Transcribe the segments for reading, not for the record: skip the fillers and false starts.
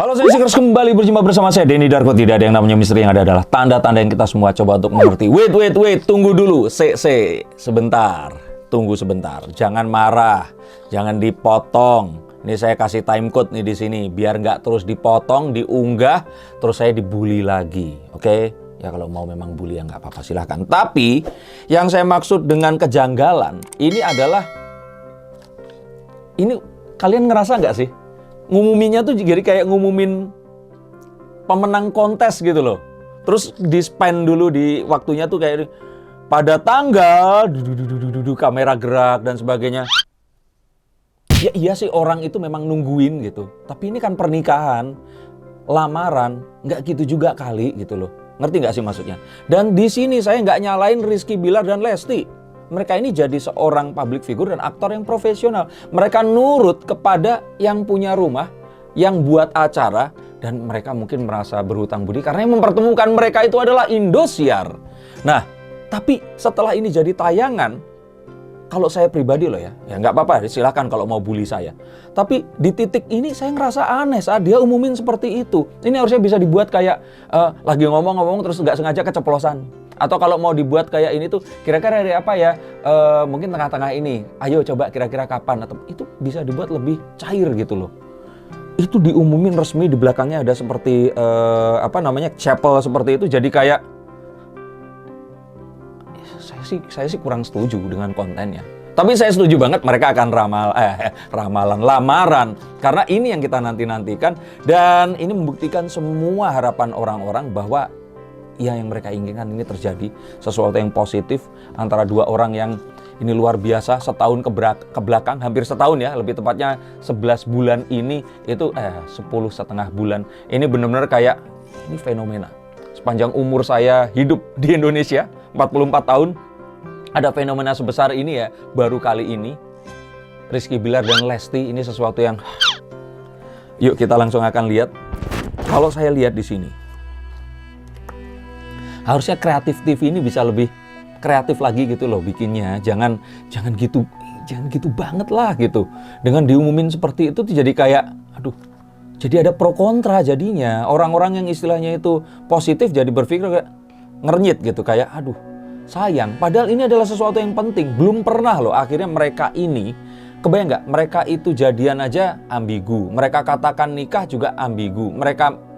Halo, saya Sikers, kembali berjumpa bersama saya Denny Darko. Tidak ada yang namanya misteri, yang ada adalah tanda-tanda yang kita semua coba untuk mengerti. Wait, tunggu dulu. Sebentar. Tunggu sebentar. Jangan marah, jangan dipotong. Ini saya kasih time code nih di sini biar nggak terus dipotong, diunggah, terus saya dibully lagi. Oke? Ya kalau mau memang bully ya nggak apa-apa, silahkan. Tapi yang saya maksud dengan kejanggalan ini adalah, ini kalian ngerasa nggak sih? Ngumuminnya tuh jadi kayak ngumumin pemenang kontes gitu loh. Terus di-spend dulu di waktunya tuh kayak pada tanggal kamera gerak dan sebagainya. Ya iya sih, orang itu memang nungguin gitu. Tapi ini kan pernikahan, lamaran, nggak gitu juga kali gitu loh. Ngerti nggak sih maksudnya? Dan di sini saya nggak nyalain Rizky Bilar dan Lesti. Mereka ini jadi seorang public figure dan aktor yang profesional. Mereka nurut kepada yang punya rumah, yang buat acara, dan mereka mungkin merasa berhutang budi karena yang mempertemukan mereka itu adalah Indosiar. Nah, tapi setelah ini jadi tayangan, kalau saya pribadi loh ya nggak apa-apa, silakan kalau mau bully saya. Tapi di titik ini saya ngerasa aneh saat dia umumin seperti itu. Ini harusnya bisa dibuat kayak lagi ngomong-ngomong terus nggak sengaja keceplosan. Atau kalau mau dibuat kayak ini tuh kira-kira dari apa ya, mungkin tengah-tengah ini, ayo coba kira-kira kapan, atau itu bisa dibuat lebih cair gitu loh. Itu diumumin resmi, di belakangnya ada seperti chapel seperti itu, jadi kayak saya sih kurang setuju dengan kontennya. Tapi saya setuju banget mereka akan lamaran, karena ini yang kita nantikan, dan ini membuktikan semua harapan orang-orang bahwa ya yang mereka inginkan ini terjadi, sesuatu yang positif antara dua orang yang ini luar biasa. Setahun ke belakang, hampir setahun ya, lebih tepatnya 11 bulan ini, itu 10,5 bulan. Ini benar-benar kayak, ini fenomena. Sepanjang umur saya hidup di Indonesia, 44 tahun, ada fenomena sebesar ini ya, baru kali ini. Rizky Bilar dan Lesti, ini sesuatu yang, yuk kita langsung akan lihat. Kalau saya lihat di sini, harusnya kreatif TV ini bisa lebih kreatif lagi gitu loh bikinnya. Jangan gitu banget lah gitu. Dengan diumumin seperti itu jadi kayak, aduh, jadi ada pro kontra jadinya. Orang-orang yang istilahnya itu positif jadi berpikir kayak ngernyit gitu, kayak aduh, sayang. Padahal ini adalah sesuatu yang penting. Belum pernah loh akhirnya mereka ini, kebayang nggak? Mereka itu jadian aja ambigu. Mereka katakan nikah juga ambigu. Mereka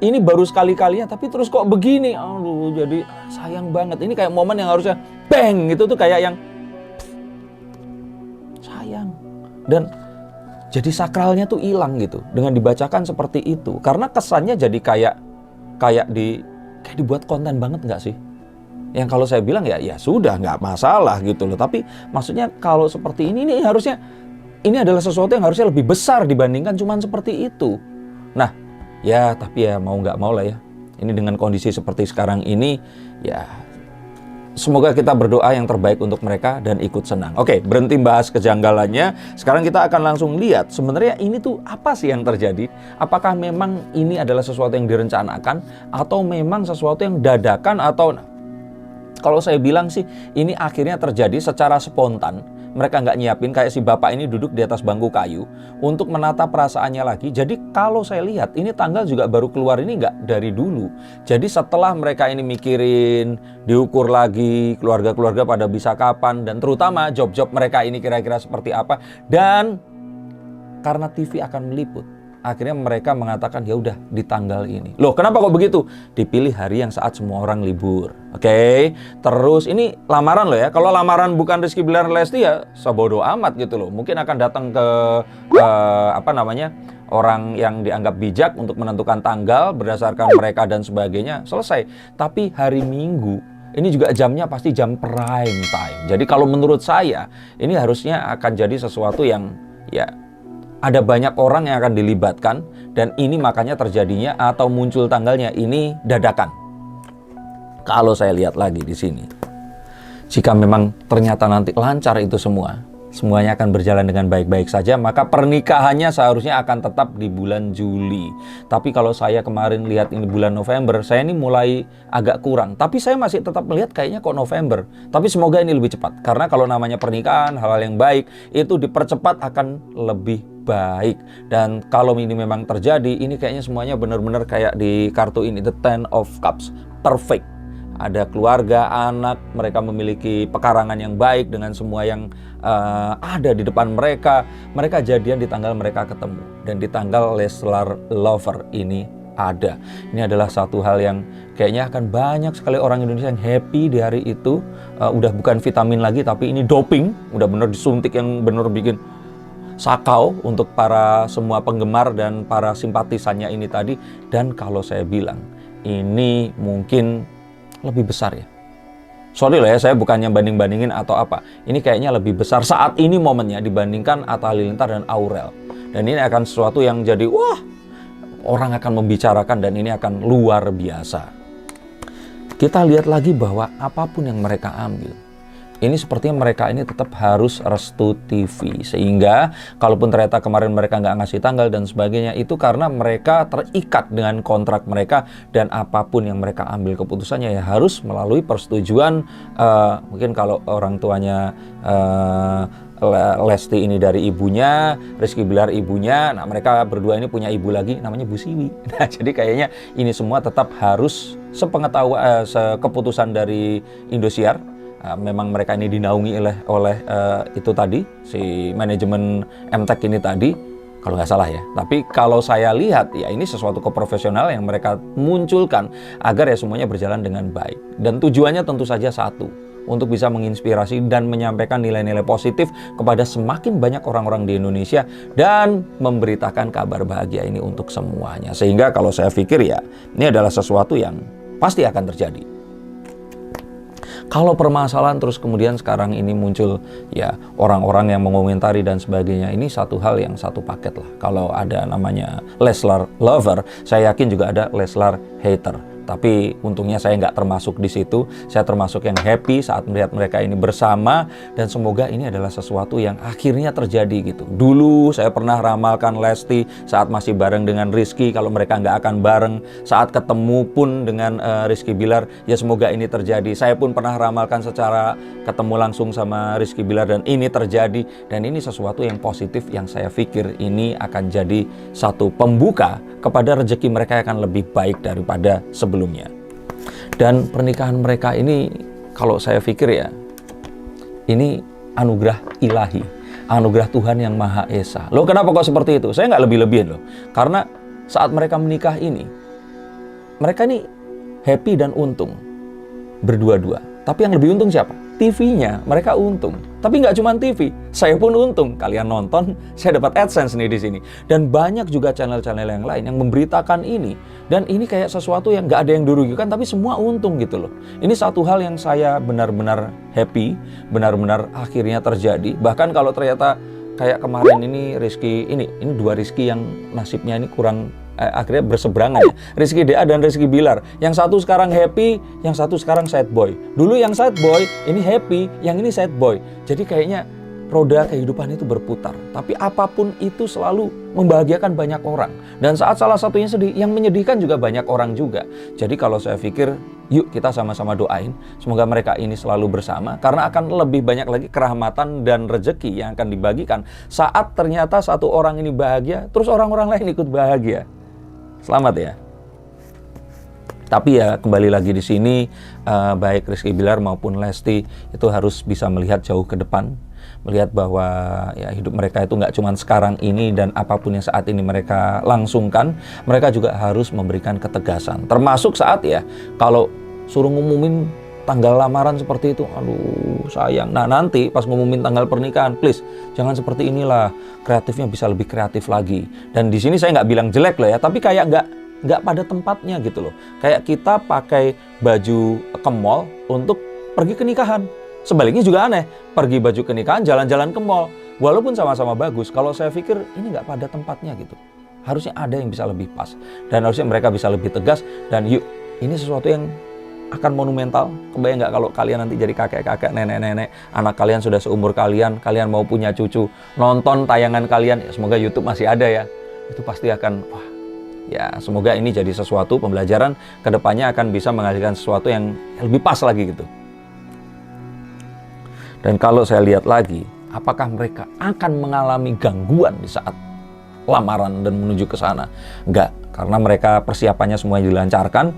ini baru sekali-kalinya, tapi terus kok begini? Aduh, jadi sayang banget. Ini kayak momen yang harusnya bang gitu tuh kayak yang sayang. Dan jadi sakralnya tuh hilang gitu dengan dibacakan seperti itu. Karena kesannya jadi kayak dibuat konten banget nggak sih? Yang kalau saya bilang ya sudah, nggak masalah gitu loh. Tapi maksudnya kalau seperti ini harusnya, ini adalah sesuatu yang harusnya lebih besar dibandingkan cuman seperti itu. Nah, ya, tapi ya mau nggak mau lah ya. Ini dengan kondisi seperti sekarang ini, ya semoga kita berdoa yang terbaik untuk mereka dan ikut senang. Oke, berhenti bahas kejanggalannya. Sekarang kita akan langsung lihat sebenarnya ini tuh apa sih yang terjadi. Apakah memang ini adalah sesuatu yang direncanakan atau memang sesuatu yang dadakan atau... Kalau saya bilang sih, ini akhirnya terjadi secara spontan. Mereka nggak nyiapin, kayak si bapak ini duduk di atas bangku kayu untuk menata perasaannya lagi. Jadi kalau saya lihat, ini tanggal juga baru keluar ini nggak dari dulu. Jadi setelah mereka ini mikirin, diukur lagi, keluarga-keluarga pada bisa kapan, dan terutama job-job mereka ini kira-kira seperti apa. Dan karena TV akan meliput, akhirnya mereka mengatakan ya udah di tanggal ini. Loh, kenapa kok begitu? Dipilih hari yang saat semua orang libur. Oke. Terus ini lamaran loh ya. Kalau lamaran bukan Rizky Bilar Lesti ya sebodo amat gitu loh. Mungkin akan datang ke orang yang dianggap bijak untuk menentukan tanggal berdasarkan mereka dan sebagainya. Selesai. Tapi hari Minggu ini juga jamnya pasti jam prime time. Jadi kalau menurut saya ini harusnya akan jadi sesuatu yang ya ada banyak orang yang akan dilibatkan, dan ini makanya terjadinya atau muncul tanggalnya ini dadakan. Kalau saya lihat lagi di sini, jika memang ternyata nanti lancar itu semuanya akan berjalan dengan baik-baik saja, maka pernikahannya seharusnya akan tetap di bulan Juli. Tapi kalau saya kemarin lihat ini bulan November, saya ini mulai agak kurang. Tapi saya masih tetap melihat kayaknya kok November. Tapi semoga ini lebih cepat. Karena kalau namanya pernikahan, hal-hal yang baik, itu dipercepat akan lebih baik. Dan kalau ini memang terjadi, ini kayaknya semuanya benar-benar kayak di kartu ini, The Ten of Cups, perfect. Ada keluarga, anak, mereka memiliki pekarangan yang baik dengan semua yang ada di depan mereka. Mereka jadian di tanggal mereka ketemu, dan di tanggal Leslar Lover ini ada. Ini adalah satu hal yang kayaknya akan banyak sekali orang Indonesia yang happy di hari itu. Udah bukan vitamin lagi, tapi ini doping, udah bener disuntik yang bener bikin sakau untuk para semua penggemar dan para simpatisannya ini tadi. Dan kalau saya bilang, ini mungkin lebih besar ya. Sorry lah ya, saya bukannya banding-bandingin atau apa. Ini kayaknya lebih besar saat ini momennya dibandingkan Atta Halilintar dan Aurel. Dan ini akan sesuatu yang jadi, wah, orang akan membicarakan, dan ini akan luar biasa. Kita lihat lagi bahwa apapun yang mereka ambil, ini sepertinya mereka ini tetap harus restu TV. Sehingga kalaupun ternyata kemarin mereka nggak ngasih tanggal dan sebagainya, itu karena mereka terikat dengan kontrak mereka. Dan apapun yang mereka ambil keputusannya ya harus melalui persetujuan, mungkin kalau orang tuanya Lesti ini dari ibunya, Rizky Bilar ibunya. Nah, mereka berdua ini punya ibu lagi namanya Bu Siwi. Nah, jadi kayaknya ini semua tetap harus sekeputusan dari Indosiar. Memang mereka ini dinaungi oleh itu tadi, si manajemen MTEK ini tadi, kalau nggak salah ya. Tapi kalau saya lihat ya, ini sesuatu keprofesional yang mereka munculkan agar ya semuanya berjalan dengan baik. Dan tujuannya tentu saja satu, untuk bisa menginspirasi dan menyampaikan nilai-nilai positif kepada semakin banyak orang-orang di Indonesia, dan memberitakan kabar bahagia ini untuk semuanya. Sehingga kalau saya pikir ya, ini adalah sesuatu yang pasti akan terjadi. Kalau permasalahan terus kemudian sekarang ini muncul ya orang-orang yang mengomentari dan sebagainya, ini satu hal yang satu paket lah. Kalau ada namanya Leslar Lover, saya yakin juga ada Leslar Hater. Tapi untungnya saya nggak termasuk di situ. Saya termasuk yang happy saat melihat mereka ini bersama, dan semoga ini adalah sesuatu yang akhirnya terjadi gitu. Dulu saya pernah ramalkan Lesti saat masih bareng dengan Rizky, kalau mereka nggak akan bareng. Saat ketemu pun dengan Rizky Bilar, ya semoga ini terjadi. Saya pun pernah ramalkan secara ketemu langsung sama Rizky Bilar, dan ini terjadi. Dan ini sesuatu yang positif yang saya pikir ini akan jadi satu pembuka kepada rezeki mereka yang akan lebih baik daripada sebelumnya. Dan pernikahan mereka ini, kalau saya pikir ya, ini anugerah ilahi, anugerah Tuhan yang Maha Esa. Loh, kenapa kok seperti itu? Saya nggak lebih-lebihin loh. Karena saat mereka menikah ini, mereka ini happy dan untung berdua-dua. Tapi yang lebih untung siapa? TV-nya, mereka untung. Tapi nggak cuma TV, saya pun untung. Kalian nonton, saya dapat AdSense nih di sini. Dan banyak juga channel-channel yang lain yang memberitakan ini. Dan ini kayak sesuatu yang nggak ada yang dirugikan, tapi semua untung gitu loh. Ini satu hal yang saya benar-benar happy, benar-benar akhirnya terjadi. Bahkan kalau ternyata kayak kemarin ini Rizky, ini dua Rizky yang nasibnya ini kurang akhirnya berseberangan ya. Rizky DA dan Rizky Bilar. Yang satu sekarang happy, yang satu sekarang sad boy. Dulu yang sad boy, ini happy, yang ini sad boy. Jadi kayaknya roda kehidupan itu berputar. Tapi apapun itu selalu membahagiakan banyak orang. Dan saat salah satunya sedih, yang menyedihkan juga banyak orang juga. Jadi kalau saya pikir, yuk kita sama-sama doain semoga mereka ini selalu bersama, karena akan lebih banyak lagi kerahmatan dan rezeki yang akan dibagikan saat ternyata satu orang ini bahagia, terus orang-orang lain ikut bahagia. Selamat ya. Tapi ya kembali lagi di sini, baik Rizky Bilar maupun Lesti itu harus bisa melihat jauh ke depan, melihat bahwa ya hidup mereka itu nggak cuma sekarang ini, dan apapun yang saat ini mereka langsungkan, mereka juga harus memberikan ketegasan. Termasuk saat ya kalau suruh ngumumin tanggal lamaran seperti itu, aduh sayang. Nah nanti pas ngumumin tanggal pernikahan, please jangan seperti inilah, kreatifnya bisa lebih kreatif lagi. Dan di sini saya nggak bilang jelek loh ya, tapi kayak nggak pada tempatnya gitu loh. Kayak kita pakai baju ke mall untuk pergi ke nikahan. Sebaliknya juga aneh, pergi baju ke nikahan jalan-jalan ke mall. Walaupun sama-sama bagus, kalau saya pikir ini nggak pada tempatnya gitu. Harusnya ada yang bisa lebih pas, dan harusnya mereka bisa lebih tegas. Dan yuk, ini sesuatu yang akan monumental. Kebayang nggak kalau kalian nanti jadi kakek-kakek, nenek-nenek, anak kalian sudah seumur kalian mau punya cucu, nonton tayangan kalian, ya semoga YouTube masih ada ya, itu pasti akan, wah, ya semoga ini jadi sesuatu pembelajaran, kedepannya akan bisa menghasilkan sesuatu yang lebih pas lagi gitu. Dan kalau saya lihat lagi, apakah mereka akan mengalami gangguan di saat lamaran dan menuju ke sana. Enggak, karena mereka persiapannya semuanya dilancarkan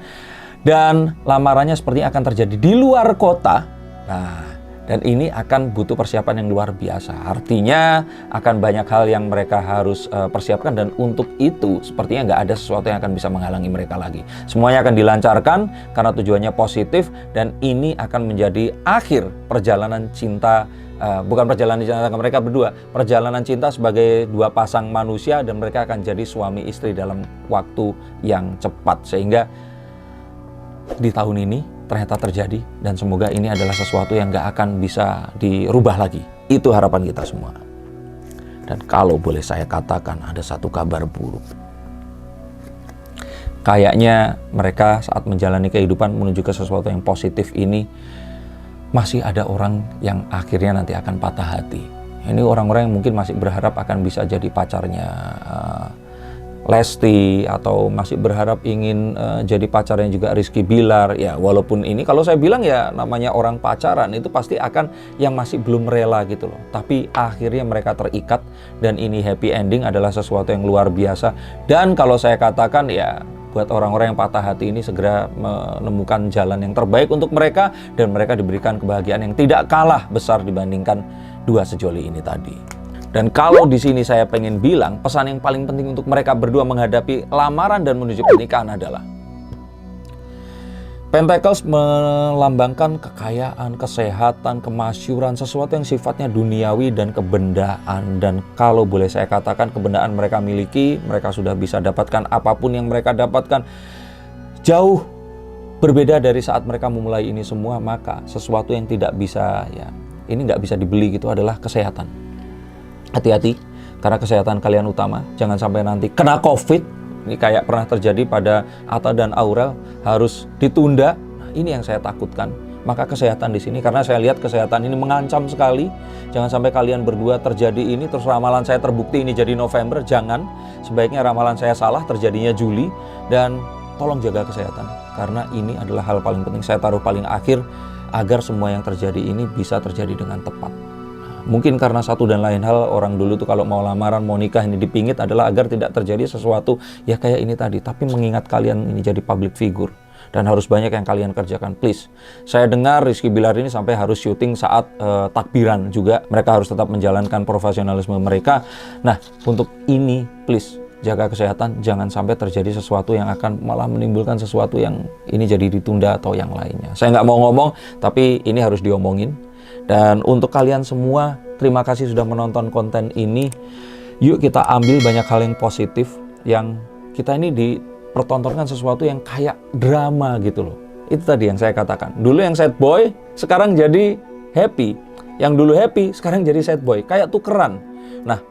dan lamarannya sepertinya akan terjadi di luar kota. Nah, dan ini akan butuh persiapan yang luar biasa. Artinya akan banyak hal yang mereka harus persiapkan, dan untuk itu sepertinya nggak ada sesuatu yang akan bisa menghalangi mereka lagi. Semuanya akan dilancarkan karena tujuannya positif, dan ini akan menjadi akhir perjalanan cinta, bukan perjalanan cinta mereka berdua, perjalanan cinta sebagai dua pasang manusia, dan mereka akan jadi suami istri dalam waktu yang cepat. Sehingga di tahun ini ternyata terjadi, dan semoga ini adalah sesuatu yang gak akan bisa dirubah lagi. Itu harapan kita semua. Dan kalau boleh saya katakan, ada satu kabar buruk. Kayaknya mereka saat menjalani kehidupan menuju ke sesuatu yang positif ini, masih ada orang yang akhirnya nanti akan patah hati. Ini orang-orang yang mungkin masih berharap akan bisa jadi pacarnya Lesti, atau masih berharap ingin jadi pacarnya juga Rizky Bilar. Ya, walaupun ini kalau saya bilang ya namanya orang pacaran itu pasti akan yang masih belum rela gitu loh. Tapi akhirnya mereka terikat, dan ini happy ending adalah sesuatu yang luar biasa. Dan kalau saya katakan ya, buat orang-orang yang patah hati ini segera menemukan jalan yang terbaik untuk mereka, dan mereka diberikan kebahagiaan yang tidak kalah besar dibandingkan dua sejoli ini tadi. Dan kalau di sini saya pengen bilang, pesan yang paling penting untuk mereka berdua menghadapi lamaran dan menuju pernikahan adalah Pentacles melambangkan kekayaan, kesehatan, kemasyuran, sesuatu yang sifatnya duniawi dan kebendaan. Dan kalau boleh saya katakan, kebendaan mereka miliki, mereka sudah bisa dapatkan apapun yang mereka dapatkan. Jauh berbeda dari saat mereka memulai ini semua, maka sesuatu yang tidak bisa, ya ini nggak bisa dibeli gitu, adalah kesehatan. Hati-hati, karena kesehatan kalian utama. Jangan sampai nanti kena COVID. Ini kayak pernah terjadi pada Atta dan Aurel, harus ditunda. Nah, ini yang saya takutkan. Maka kesehatan di sini, karena saya lihat kesehatan ini mengancam sekali. Jangan sampai kalian berdua terjadi ini, terus ramalan saya terbukti ini jadi November. Jangan. Sebaiknya ramalan saya salah, terjadinya Juli. Dan tolong jaga kesehatan, karena ini adalah hal paling penting. Saya taruh paling akhir, agar semua yang terjadi ini bisa terjadi dengan tepat. Mungkin karena satu dan lain hal, orang dulu tuh kalau mau lamaran, mau nikah, ini dipingit adalah agar tidak terjadi sesuatu ya kayak ini tadi. Tapi mengingat kalian ini jadi public figure, dan harus banyak yang kalian kerjakan. Please, saya dengar Rizky Bilar ini sampai harus syuting saat takbiran juga. Mereka harus tetap menjalankan profesionalisme mereka. Nah, untuk ini please, jaga kesehatan. Jangan sampai terjadi sesuatu yang akan malah menimbulkan sesuatu yang ini jadi ditunda atau yang lainnya. Saya nggak mau ngomong, tapi ini harus diomongin. Dan untuk kalian semua, terima kasih sudah menonton konten ini. Yuk kita ambil banyak hal yang positif, yang kita ini dipertontonkan sesuatu yang kayak drama gitu loh. Itu tadi yang saya katakan. Dulu yang sad boy, sekarang jadi happy. Yang dulu happy, sekarang jadi sad boy. Kayak tukeran. Nah,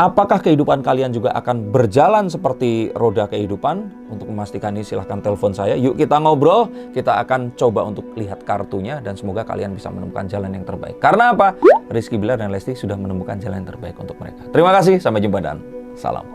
apakah kehidupan kalian juga akan berjalan seperti roda kehidupan? Untuk memastikan ini silahkan telepon saya. Yuk kita ngobrol, kita akan coba untuk lihat kartunya, dan semoga kalian bisa menemukan jalan yang terbaik. Karena apa? Rizky Bilar dan Lesti sudah menemukan jalan yang terbaik untuk mereka. Terima kasih, sampai jumpa dan salam.